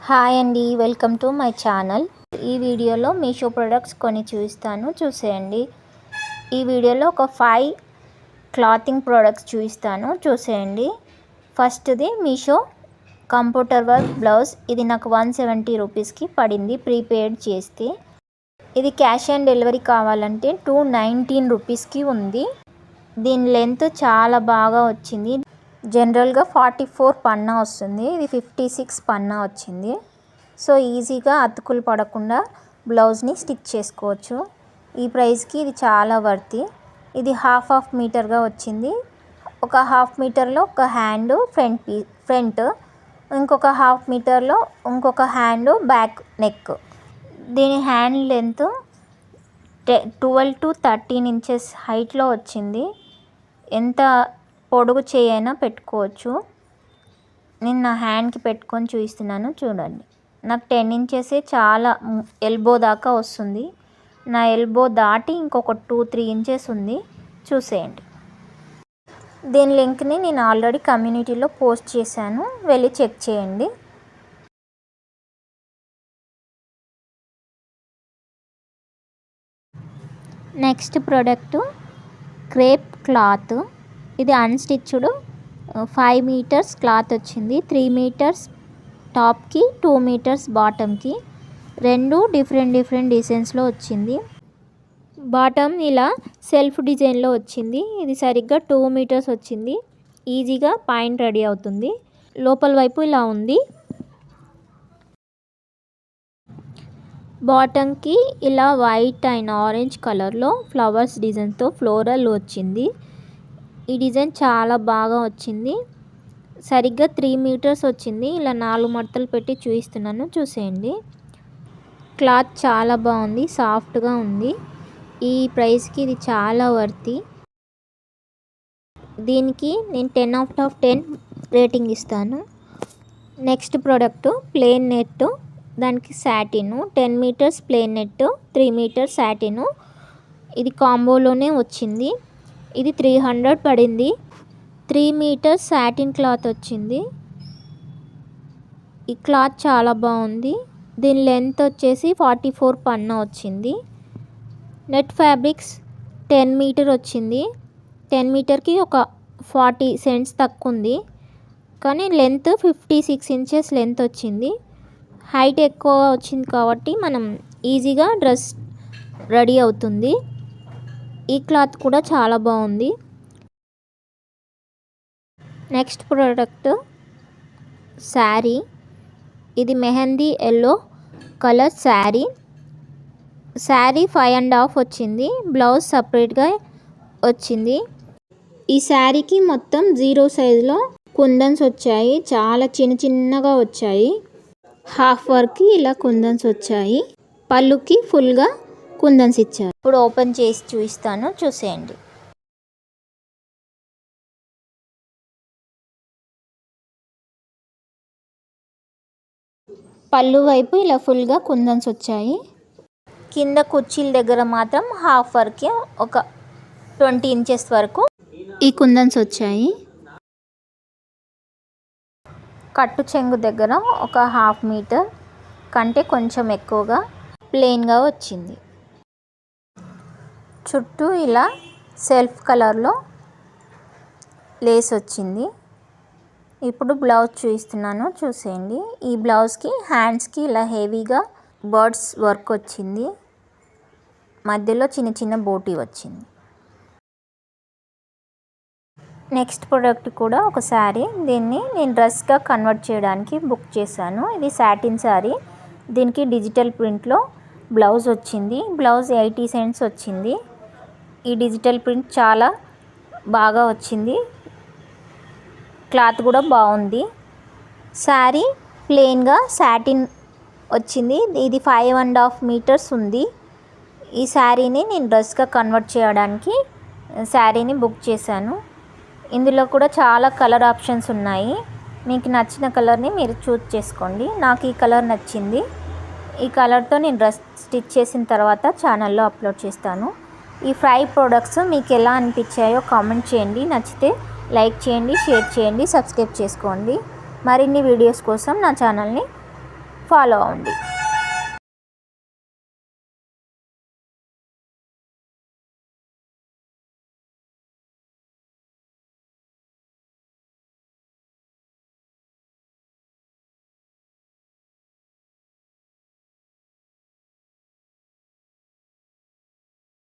Hi అండి, welcome to my channel. ఈ వీడియోలో మీషో ప్రొడక్ట్స్ కొన్ని చూపిస్తాను, చూసేయండి. ఈ వీడియోలో ఒక 5 క్లాతింగ్ ప్రొడక్ట్స్ చూపిస్తాను, చూసేయండి. ఫస్ట్ది మీషో కంప్యూటర్ వర్క్ బ్లౌజ్. ఇది నాకు 170 రూపీస్కి పడింది ప్రీపెయిడ్ చేస్తే. ఇది క్యాష్ ఆన్ డెలివరీ కావాలంటే 219 రూపీస్కి ఉంది. దీని లెంత్ చాలా బాగా వచ్చింది. జనరల్గా 44 పన్నా వస్తుంది, ఇది 56 పన్నా వచ్చింది. సో ఈజీగా అతుకులు పడకుండా బ్లౌజ్ని స్టిచ్ చేసుకోవచ్చు. ఈ ప్రైస్కి ఇది చాలా వర్తి. ఇది హాఫ్ మీటర్గా వచ్చింది. ఒక హాఫ్ మీటర్లో ఒక హ్యాండ్ ఫ్రంట్, ఇంకొక హాఫ్ మీటర్లో ఇంకొక హ్యాండ్ బ్యాక్ నెక్. దీని హ్యాండ్ లెంత్ 12 to 13 ఇంచెస్ హైట్లో వచ్చింది. ఎంత పొడుగు చేయైనా పెట్టుకోవచ్చు. నేను నా హ్యాండ్కి పెట్టుకొని చూపిస్తున్నాను, చూడండి. నాకు 10 ఇంచెసే చాలా ఎల్బో దాకా వస్తుంది. నా ఎల్బో దాటి ఇంకొక 2-3 ఇంచెస్ ఉంది, చూసేయండి. దీని లింక్ని నేను ఆల్రెడీ కమ్యూనిటీలో పోస్ట్ చేశాను, వెళ్ళి చెక్ చేయండి. Next product crepe cloth. ఇది అన్స్టిచ్డ్ 5 మీటర్స్ క్లాత్ వచ్చింది. 3 మీటర్స్ టాప్కి, 2 మీటర్స్ బాటమ్కి. రెండు డిఫరెంట్ డిజైన్స్లో వచ్చింది. బాటమ్ ఇలా సెల్ఫ్ డిజైన్లో వచ్చింది. ఇది సరిగ్గా 2 మీటర్స్ వచ్చింది. ఈజీగా పాయింట్ రెడీ అవుతుంది. లోపల వైపు ఇలా ఉంది. బాటమ్కి ఇలా వైట్ అండ్ ఆరెంజ్ కలర్లో ఫ్లవర్స్ డిజైన్తో ఫ్లోరల్ వచ్చింది. ఈ డిజైన్ చాలా బాగా వచ్చింది. సరిగ్గా 3 మీటర్స్ వచ్చింది. ఇలా 4 మడతలు పెట్టి చూపిస్తున్నాను, చూసేయండి. క్లాత్ చాలా బాగుంది, సాఫ్ట్గా ఉంది. ఈ ప్రైస్కి ఇది చాలా వర్తి. దీనికి నేను 10 out of 10 రేటింగ్ ఇస్తాను. Next product plain net. దానికి satin 10 meters plain net, 3 meters satin. ఇది కాంబోలోనే వచ్చింది. ఇది 300 పడింది. 3 మీటర్స్ సాటిన్ క్లాత్ వచ్చింది. ఈ క్లాత్ చాలా బాగుంది. దీని లెంత్ వచ్చేసి 44 పన్నా వచ్చింది. నెట్ ఫ్యాబ్రిక్స్ 10 మీటర్ వచ్చింది. 10 మీటర్కి ఒక 40 సెంట్స్ తక్కువ ఉంది, కానీ లెంత్ 56 ఇంచెస్ లెంత్ వచ్చింది. హైట్ ఎక్కువ వచ్చింది కాబట్టి మనం ఈజీగా డ్రెస్ రెడీ అవుతుంది. ఈ క్లాత్ కూడా చాలా బాగుంది. Next product sari. ఇది మెహందీ ఎల్లో కలర్ శారీ. 5.5 వచ్చింది. బ్లౌజ్ సపరేట్గా వచ్చింది. ఈ శారీకి మొత్తం 0 సైజులో కుందన్స్ వచ్చాయి. చాలా చిన్నగా వచ్చాయి. హాఫ్ వర్క్కి ఇలా కుందన్స్ వచ్చాయి. పళ్ళుకి ఫుల్గా కుందన్స్ ఇచ్చారు. ఇప్పుడు ఓపెన్ చేసి చూపిస్తాను, చూసేయండి. పళ్ళు వైపు ఇలా ఫుల్గా కుందన్స్ వచ్చాయి. కింద కుర్చీల దగ్గర మాత్రం హాఫ్ వర్క్కి ఒక 20 ఇంచెస్ వరకు ఈ కుందన్స్ వచ్చాయి. కట్టు చెంగు దగ్గర ఒక హాఫ్ మీటర్ కంటే కొంచెం ఎక్కువగా ప్లెయిన్గా వచ్చింది. చుట్టూ ఇలా సెల్ఫ్ కలర్లో లేస్ వచ్చింది. ఇప్పుడు బ్లౌజ్ చూపిస్తున్నాను, చూసేయండి. ఈ బ్లౌజ్కి హ్యాండ్స్కి ఇలా హెవీగా బర్డ్స్ వర్క్ వచ్చింది. మధ్యలో చిన్న బోటీ వచ్చింది. నెక్స్ట్ ప్రోడక్ట్ కూడా ఒక శారీ. దీన్ని నేను డ్రెస్గా కన్వర్ట్ చేయడానికి బుక్ చేశాను. ఇది సాటిన్ శారీ. దీనికి డిజిటల్ ప్రింట్లో బ్లౌజ్ వచ్చింది. బ్లౌజ్ 80 సెంట్స్ వచ్చింది. ఈ డిజిటల్ ప్రింట్ చాలా బాగా వచ్చింది. క్లాత్ కూడా బాగుంది. శారీ ప్లెయిన్గా సాటిన్ వచ్చింది. ఇది 5.5 మీటర్స్ ఉంది. ఈ శారీని నేను డ్రెస్గా కన్వర్ట్ చేయడానికి శారీని బుక్ చేశాను. ఇందులో కూడా చాలా కలర్ ఆప్షన్స్ ఉన్నాయి. మీకు నచ్చిన కలర్ని మీరు చూస్ చేసుకోండి. నాకు ఈ కలర్ నచ్చింది. ఈ కలర్తో నేను డ్రెస్ స్టిచ్ చేసిన తర్వాత ఛానల్లో అప్లోడ్ చేస్తాను. ఈ 5 ప్రోడక్ట్స్ మీకు ఎలా అనిపించాయో కామెంట్ చేయండి. నచ్చితే లైక్ చేయండి, షేర్ చేయండి, సబ్స్క్రైబ్ చేసుకోండి. మరిన్ని వీడియోస్ కోసం నా ఛానల్ని ఫాలో అవ్వండి.